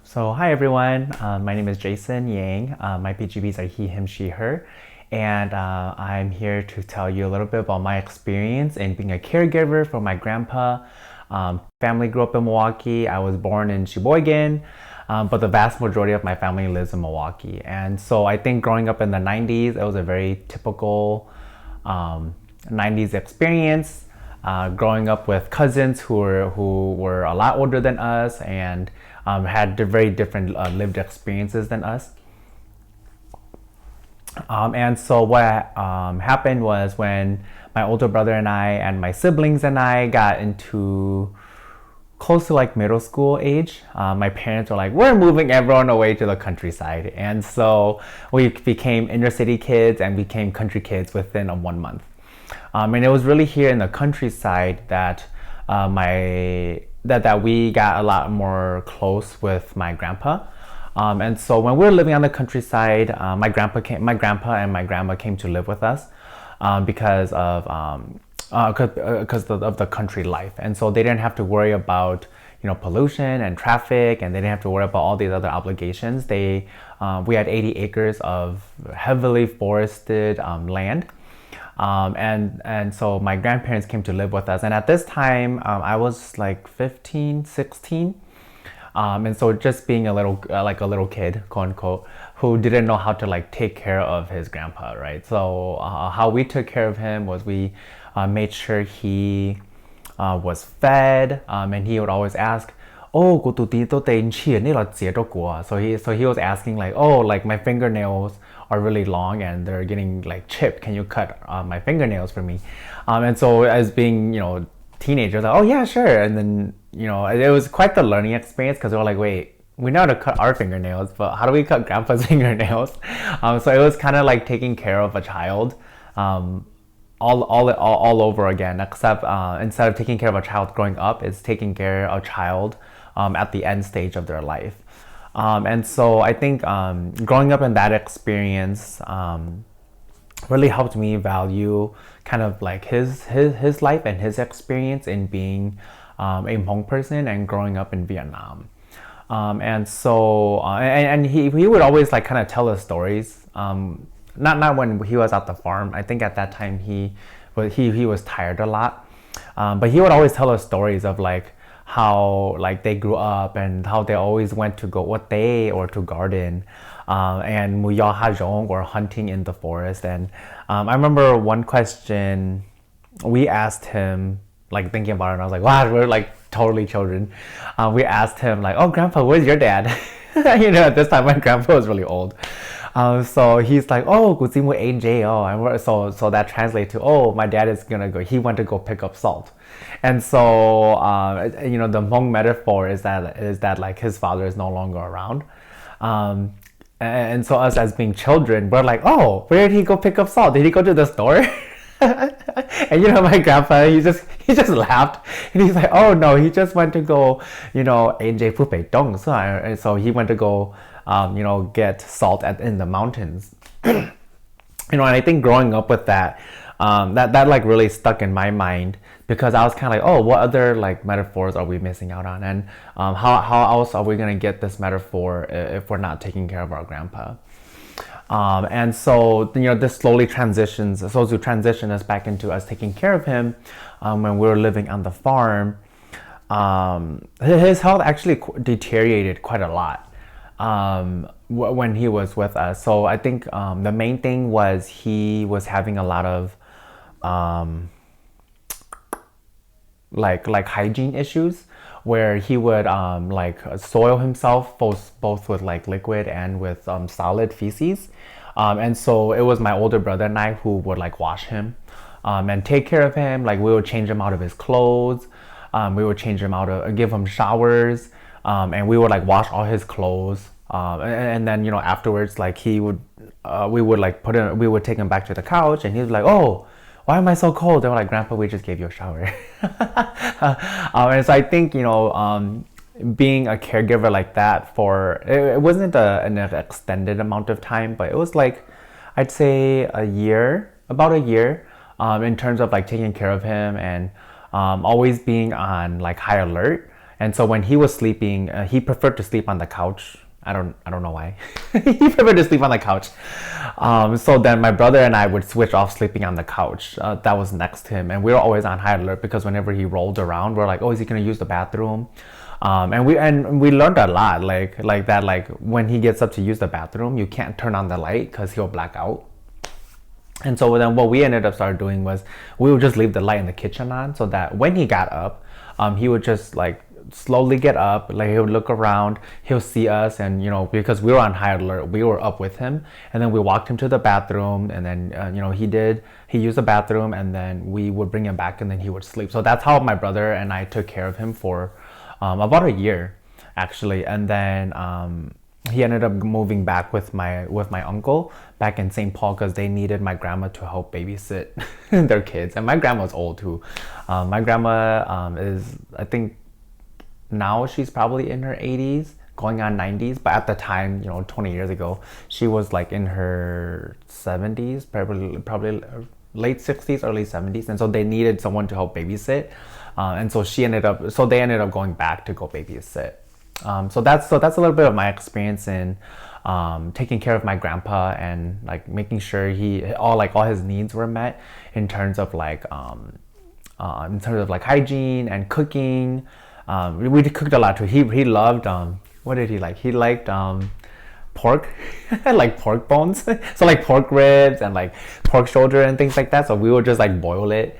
So hi everyone, my name is Jason Yang. My PGBs are he, him, she, her, and I'm here to tell you a little bit about my experience in being a caregiver for my grandpa. Family grew up in Milwaukee. I was born in Sheboygan, but the vast majority of my family lives in Milwaukee. And so I think growing up in the 90s, it was a very typical 90s experience. Growing up with cousins who were a lot older than us and had very different lived experiences than us. And so what happened was when my older brother and I and my siblings and I got into close to like middle school age, my parents were like, we're moving everyone away to the countryside. And so we became inner city kids and became country kids within 1 month. And it was really here in the countryside that that we got a lot more close with my grandpa. And so when we were living on the countryside, my grandpa and my grandma came to live with us because of the country life. And so they didn't have to worry about pollution and traffic, and they didn't have to worry about all these other obligations. We had 80 acres of heavily forested land. And so my grandparents came to live with us, and at this time I was like 15, 16, and so just being a little kid, quote unquote, who didn't know how to like take care of his grandpa, right? So how we took care of him was we made sure he was fed, and he would always ask, oh, so he was asking like, oh, like my fingernails are really long and they're getting like chipped. Can you cut my fingernails for me? And so as being, teenagers, like, oh yeah, sure. And then, it was quite the learning experience because they were like, wait, we know how to cut our fingernails, but how do we cut grandpa's fingernails? So it was kind of like taking care of a child all over again, except instead of taking care of a child growing up, it's taking care of a child at the end stage of their life. And so I think growing up in that experience really helped me value kind of like his life and his experience in being a Hmong person and growing up in Vietnam. And so and he would always like kind of tell us stories. Not when he was at the farm. I think at that time he was tired a lot. But he would always tell us stories of like how like they grew up and how they always went to go what day or to garden and muya hajong or hunting in the forest. And I remember one question we asked him, like thinking about it, and I was like, wow, we're like totally children. We asked him like, oh grandpa, where's your dad? At this time my grandpa was really old. So he's like, oh, guzimu AJ. So that translates to, oh, my dad is gonna go. He went to go pick up salt, and so the Hmong metaphor is that like his father is no longer around, and so us as being children, we're like, oh, where did he go pick up salt? Did he go to the store? And my grandpa, he just laughed, and he's like, oh no, he just went to go, AJ Pupei Dong. So he went to go get salt in the mountains. And I think growing up with that, that like really stuck in my mind because I was kind of like, oh, what other like metaphors are we missing out on? And how else are we going to get this metaphor if we're not taking care of our grandpa? And so, this slowly transitions us back into us taking care of him when we were living on the farm. His health actually deteriorated quite a lot when he was with us. So I think the main thing was he was having a lot of like hygiene issues where he would like soil himself both with like liquid and with solid feces. And so it was my older brother and I who would like wash him and take care of him. Like we would change him out of his clothes. We would change him out, give him showers. And we would like wash all his clothes, and then afterwards, like we would take him back to the couch, and he was like, "Oh, why am I so cold?" They were like, "Grandpa, we just gave you a shower." And so I think being a caregiver like that it wasn't an extended amount of time, but it was like I'd say about a year, in terms of like taking care of him and always being on like high alert And so when he was sleeping, he preferred to sleep on the couch. I don't know why. He preferred to sleep on the couch. So then my brother and I would switch off sleeping on the couch that was next to him, and we were always on high alert because whenever he rolled around, we're like, oh, is he gonna use the bathroom? And we learned a lot, like that, like when he gets up to use the bathroom, you can't turn on the light because he'll black out. And so then what we ended up started doing was we would just leave the light in the kitchen on, so that when he got up, he would just like slowly get up, like he would look around, he'll see us, and because we were on high alert, we were up with him, and then we walked him to the bathroom, and then he used the bathroom, and then we would bring him back, and then he would sleep. So that's how my brother and I took care of him for about a year, actually. And then he ended up moving back with my uncle back in St. Paul because they needed my grandma to help babysit their kids, and my grandma's old too. My grandma is, I think now she's probably in her 80s going on 90s, but at the time, 20 years ago, she was like in her 70s, probably late 60s, early 70s, and so they needed someone to help babysit, and so they ended up going back to go babysit. So that's a little bit of my experience in taking care of my grandpa and like making sure all his needs were met in terms of like hygiene and cooking. We cooked a lot too. He loved what did he like? He liked pork, like pork bones. So like pork ribs and like pork shoulder and things like that. So we would just like boil it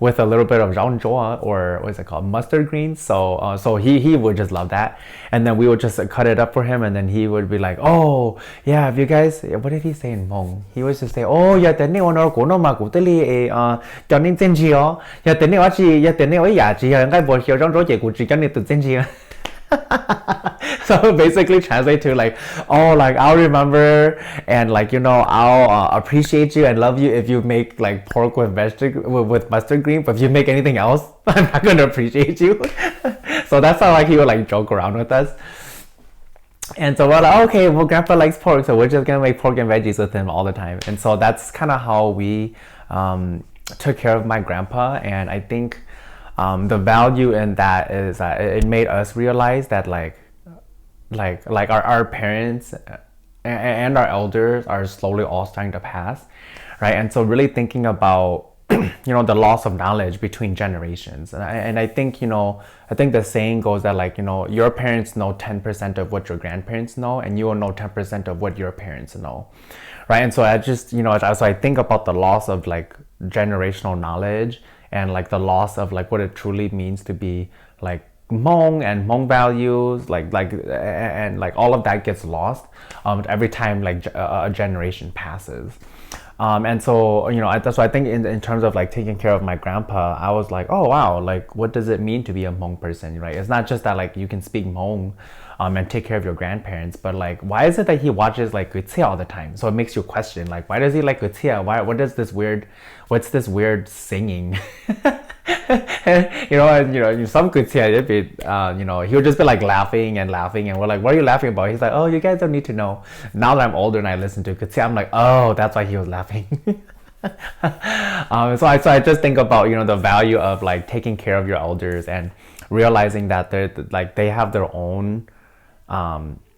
with a little bit of zhaozhou, or what is it called, mustard greens. So he would just love that, and then we would just cut it up for him, and then he would be like, oh yeah, if you guys, what did he say in Hmong? He was just say, oh yeah, tene ono kono ma kuteli cho nên chân chiо, ya tene wa chi, ya tene wa ya chi, ngai bo hiao trong roi ku chi cho nên tự chân chi. So basically translate to like, oh, like I'll remember and like I'll appreciate you and love you if you make like pork with mustard green, but if you make anything else, I'm not gonna appreciate you. So that's how like he would like joke around with us. And so we're like, okay, well, grandpa likes pork, so we're just gonna make pork and veggies with him all the time. And so that's kind of how we took care of my grandpa. And I think the value in that is that it made us realize that like our parents and our elders are slowly all starting to pass, right? And so really thinking about the loss of knowledge between generations, and I think I think the saying goes that like your parents know 10% of what your grandparents know, and you will know 10% of what your parents know, right? And so I just so I think about the loss of like generational knowledge and like the loss of like what it truly means to be like Hmong and Hmong values, and like all of that gets lost every time like a generation passes. And so that's why I think in terms of like taking care of my grandpa, I was like, oh wow, like what does it mean to be a Hmong person, right? It's not just that like you can speak Hmong and take care of your grandparents, but like why is it that he watches like Gutia all the time? So it makes you question like, why does he like Gutia? What's this weird singing? Some Gutia, he would just be like laughing, and we're like, what are you laughing about? He's like, oh, you guys don't need to know. Now that I'm older and I listen to Gutia, I'm like, oh, that's why he was laughing. So I just think about the value of like taking care of your elders and realizing that they have their own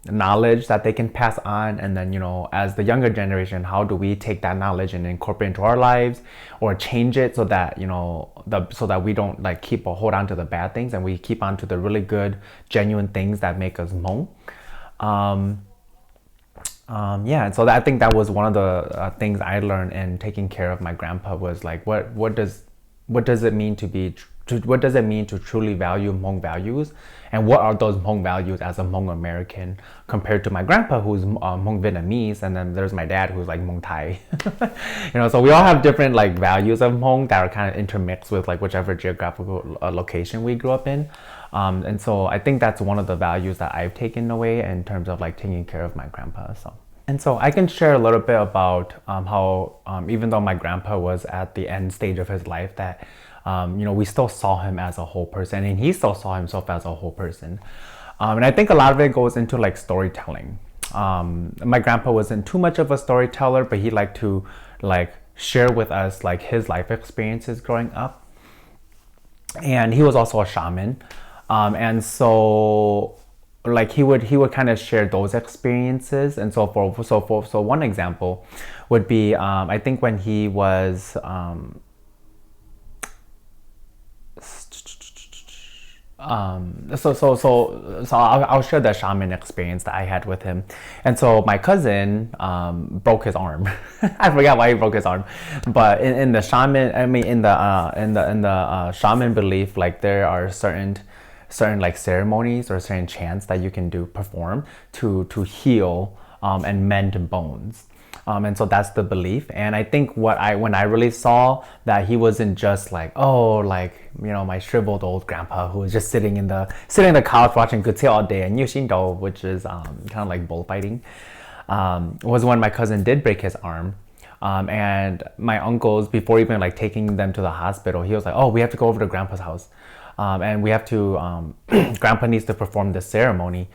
knowledge that they can pass on, and then as the younger generation, how do we take that knowledge and incorporate into our lives or change it so that so that we don't like hold on to the bad things and we keep on to the really good genuine things that make us Hmong. And so I think that was one of the things I learned in taking care of my grandpa, was like what does it mean to truly value Hmong values, and what are those Hmong values as a Hmong American compared to my grandpa who's Hmong Vietnamese, and then there's my dad who's like Hmong Thai. So we all have different like values of Hmong that are kind of intermixed with like whichever geographical location we grew up in. And so I think that's one of the values that I've taken away in terms of like taking care of my grandpa. And so I can share a little bit about how even though my grandpa was at the end stage of his life, that we still saw him as a whole person, and he still saw himself as a whole person. And I think a lot of it goes into like storytelling. My grandpa wasn't too much of a storyteller, but he liked to like share with us like his life experiences growing up. And he was also a shaman. And so like he would kind of share those experiences. And so one example would be I think when he was so I'll share the shaman experience that I had with him. And so my cousin broke his arm. I forgot why he broke his arm, but in the shaman, I mean in the shaman belief, like there are certain like ceremonies or certain chants that you can perform to heal and mend bones. And so that's the belief. And I think when I really saw that he wasn't just like, oh, like, you know, my shriveled old grandpa who was just sitting in the couch watching Gutse all day and Yushindo, which is kind of like bullfighting, was when my cousin did break his arm. And my uncles, before even like taking them to the hospital, he was like, oh, we have to go over to grandpa's house. And we have to, grandpa needs to perform this ceremony.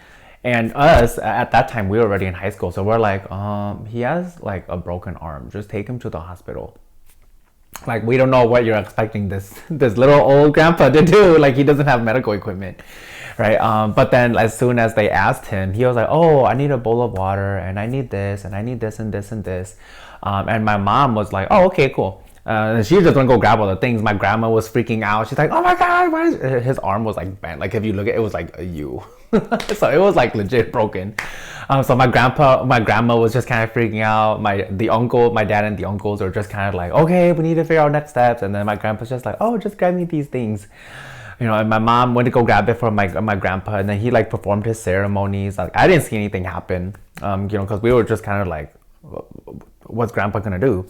And us, at that time, we were already in high school. So we're like, he has like a broken arm. Just take him to the hospital. Like, we don't know what you're expecting this little old grandpa to do. Like, he doesn't have medical equipment, right? But then as soon as they asked him, he was like, oh, I need a bowl of water, and I need this, and I need this, and this, and this. And my mom was like, oh, okay, cool. She just went to go grab all the things. My grandma was freaking out. She's like, oh my God, his arm was like bent. Like if you look at it, it was like a U. So it was like legit broken. So my grandma was just kind of freaking out. My dad and the uncles are just kind of like, okay, we need to figure out next steps. And then my grandpa's just like, oh, just grab me these things. You know, and my mom went to go grab it for my grandpa, and then he like performed his ceremonies. Like I didn't see anything happen, you know, because we were just kind of like, what's grandpa gonna do?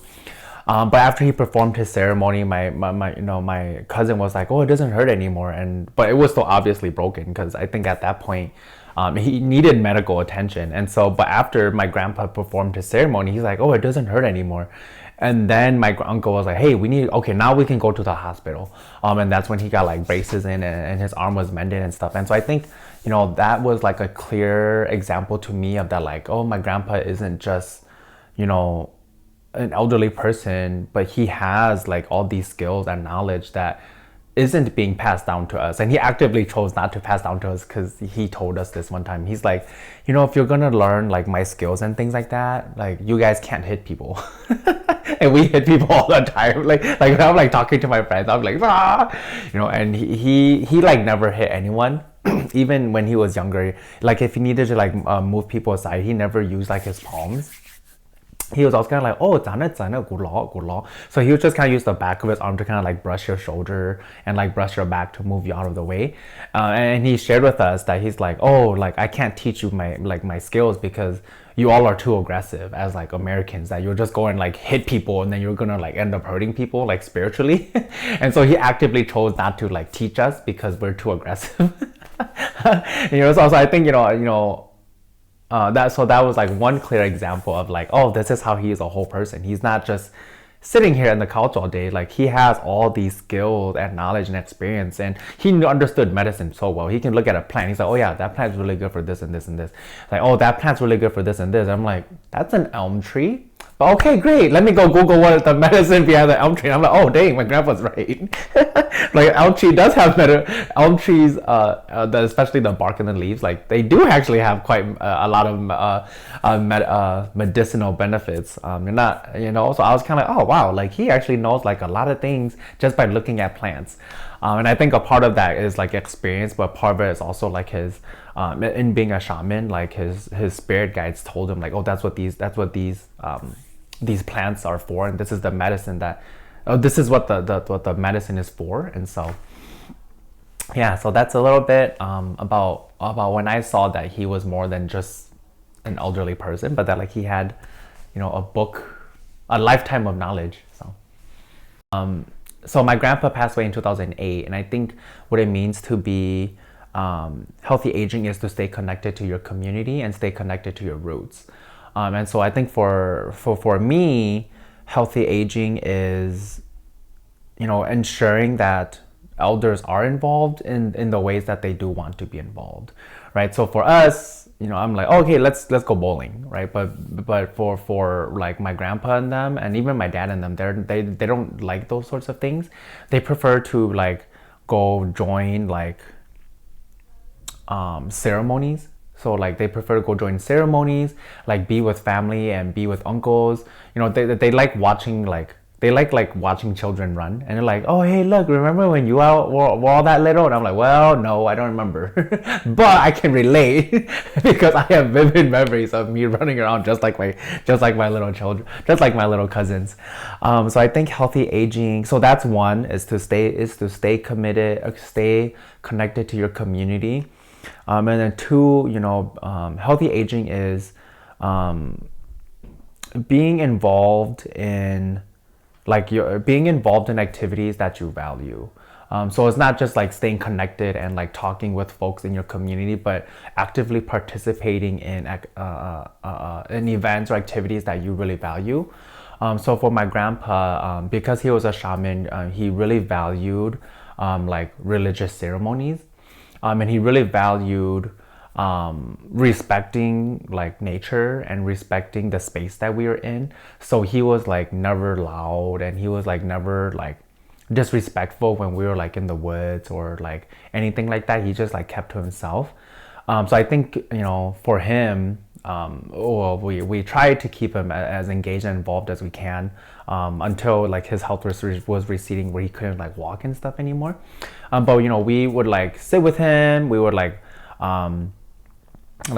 But after he performed his ceremony, my cousin was like, oh, it doesn't hurt anymore. But it was still obviously broken because I think at that point, he needed medical attention. And so, but after my grandpa performed his ceremony, he's like, oh, it doesn't hurt anymore. And then my uncle was like, hey, okay, now we can go to the hospital. And that's when he got like braces in and his arm was mended and stuff. And so I think, you know, that was like a clear example to me of that, like, oh, my grandpa isn't just, you know, an elderly person, but he has like all these skills and knowledge that isn't being passed down to us. And he actively chose not to pass down to us because he told us this one time. He's like, you know, if you're gonna learn like my skills and things like that, like you guys can't hit people. And we hit people all the time. Like when I'm like talking to my friends, I'm like, ah, you know, and he like never hit anyone. Even when he was younger, like if he needed to like move people aside, he never used like his palms. He was also kind of like, oh, good law. So he would just kind of use the back of his arm to kind of like brush your shoulder and like brush your back to move you out of the way. And he shared with us that he's like, oh, like I can't teach you my skills because you all are too aggressive as like Americans, that you're just going like hit people and then you're gonna like end up hurting people like spiritually. And so he actively chose not to like teach us because we're too aggressive. You know, so I think, you know, that was like one clear example of like, oh, this is how he is a whole person. He's not just sitting here in the couch all day. Like he has all these skills and knowledge and experience, and he understood medicine so well. He can look at a plant. He's like, oh yeah, that plant's really good for this and this and this. Like, oh, that plant's really good for this and this. I'm like, that's an elm tree. But okay, great. Let me go Google what the medicine behind the elm tree. I'm like, oh dang, my grandpa's right. Like elm tree does have elm trees, especially the bark and the leaves. Like they do actually have quite a lot of medicinal benefits. You're not, you know. So I was kind of, oh wow, like he actually knows like a lot of things just by looking at plants. And I think a part of that is like experience, but part of it is also like his, in being a shaman, like his spirit guides told him like, oh, that's what these plants are for, and this is the medicine that, this is what the medicine is for. And so, yeah, so that's a little bit about when I saw that he was more than just an elderly person, but that like he had, you know, a lifetime of knowledge. So my grandpa passed away in 2008, and I think what it means to be healthy aging is to stay connected to your community and stay connected to your roots. And so I think for me, healthy aging is, you know, ensuring that elders are involved in the ways that they do want to be involved, right? So for us, you know, I'm like, okay, let's go bowling, right? But for like my grandpa and them, and even my dad and them, they don't like those sorts of things. They prefer to like go join like ceremonies. So like they prefer to go join ceremonies, like be with family and be with uncles. You know, they like watching like watching children run, and they're like, oh hey look, remember when you were all that little? And I'm like, well no, I don't remember, but I can relate because I have vivid memories of me running around just like my little children, just like my little cousins. So I think healthy aging. So that's one, is to stay committed, stay connected to your community. And then two, healthy aging is being involved in you're being involved in activities that you value. So it's not just like staying connected and like talking with folks in your community, but actively participating in events or activities that you really value. So for my grandpa, because he was a shaman, he really valued like religious ceremonies, and he really valued respecting like nature and respecting the space that we were in. So he was like never loud, and he was like never like disrespectful when we were like in the woods or like anything like that. He just like kept to himself. So I think, for him, we tried to keep him as engaged and involved as we can, until like his health was receding where he couldn't like walk and stuff anymore. But we would like sit with him. We would like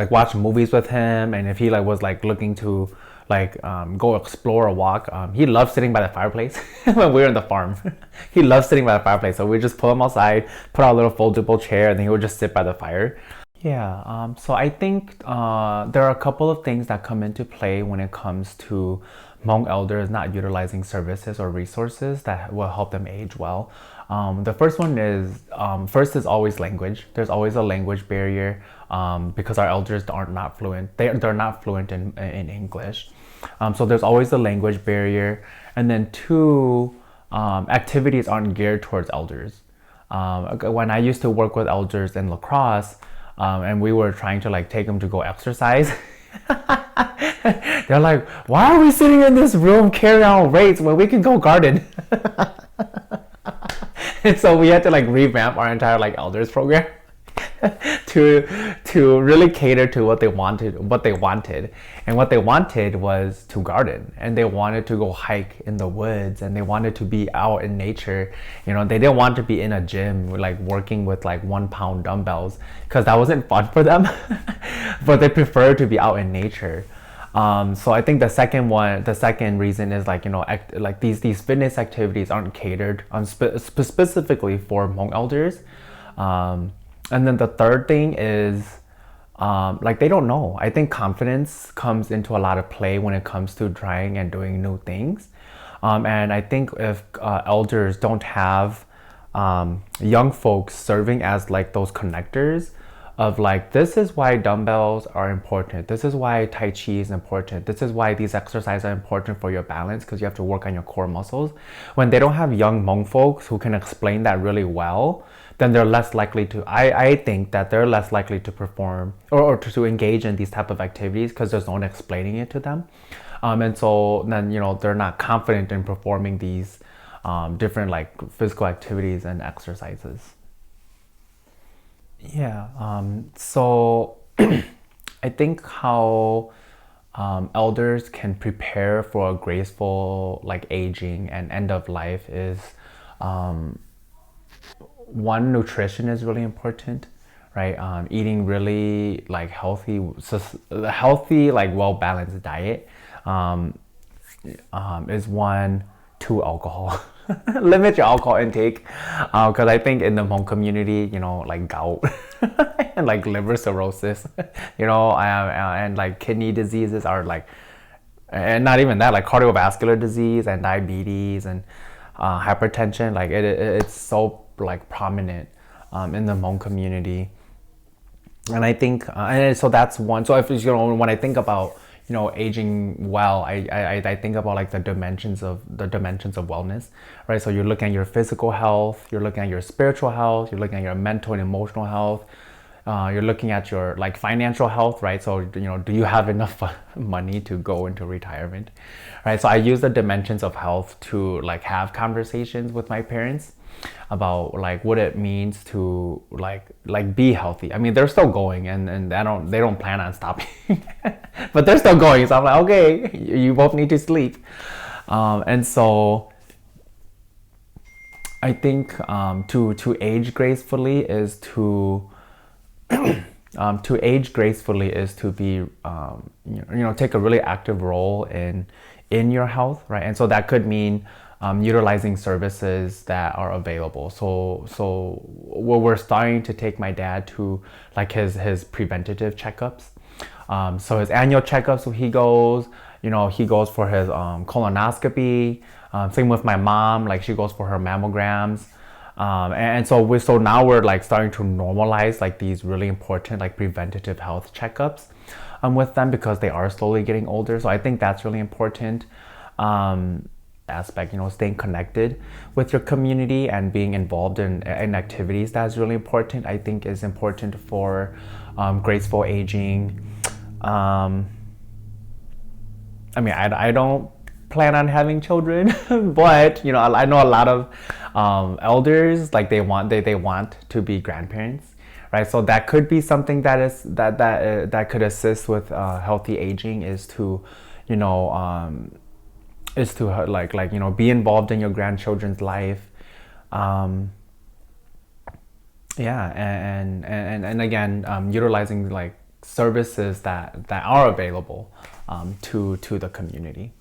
watch movies with him, and if he like was like looking to like go explore or walk, he loved sitting by the fireplace. When we were in the farm, he loved sitting by the fireplace, so we just pull him outside, put out a little foldable chair, and then he would just sit by the fire. Yeah, so I think there are a couple of things that come into play when it comes to Hmong elders not utilizing services or resources that will help them age well. The first one is, first is always language. There's always a language barrier, because our elders are not fluent. They're not fluent in English. So there's always a language barrier. And then two, activities aren't geared towards elders. When I used to work with elders in La Crosse, and we were trying to like take them to go exercise, they're like, why are we sitting in this room carrying out weights when we can go garden? And so we had to like revamp our entire like elders program to really cater to what they wanted. And what they wanted was to garden, and they wanted to go hike in the woods, and they wanted to be out in nature. They didn't want to be in a gym like working with like 1 pound dumbbells, because that wasn't fun for them. But they preferred to be out in nature. So I think the second reason is like these fitness activities aren't catered on specifically for Hmong elders. And then the third thing is like they don't know. I think confidence comes into a lot of play when it comes to trying and doing new things. And I think if elders don't have young folks serving as like those connectors of like, this is why dumbbells are important, this is why Tai Chi is important, this is why these exercises are important for your balance, because you have to work on your core muscles. When they don't have young Hmong folks who can explain that really well, then they're less likely to, I think that they're less likely to perform or to engage in these type of activities, because there's no one explaining it to them. And so then, they're not confident in performing these different like physical activities and exercises. Yeah, so I think how elders can prepare for a graceful like aging and end of life is, one, nutrition is really important, right? Eating really like healthy like well-balanced diet is one. Two, alcohol. Limit your alcohol intake, because I think in the Hmong community, like gout and like liver cirrhosis, and like kidney diseases are like, and not even that, like cardiovascular disease and diabetes and hypertension, like it's so like prominent in the Hmong community. And I think and so that's one. So if when I think about aging well, I think about like the dimensions of wellness, right? So you're looking at your physical health, you're looking at your spiritual health, you're looking at your mental and emotional health, you're looking at your like financial health, right? So do you have enough money to go into retirement, right? So I use the dimensions of health to like have conversations with my parents. about like what it means to like be healthy. I mean, they're still going, and they don't plan on stopping, but they're still going. So I'm like, okay, you both need to sleep, and so I think to age gracefully is to age gracefully is to be take a really active role in your health, right? And so that could mean utilizing services that are available. So we're starting to take my dad to like his preventative checkups. So his annual checkups, so he goes for his colonoscopy. Same with my mom, like she goes for her mammograms. So now we're like starting to normalize like these really important like preventative health checkups with them, because they are slowly getting older. So I think that's really important aspect. Staying connected with your community and being involved in activities, that's really important. I think is important for graceful aging. I mean, I don't plan on having children, but I know a lot of elders, like they want to be grandparents, right? So that could be something that could assist with healthy aging, is to be involved in your grandchildren's life. And again, utilizing like services that are available to the community.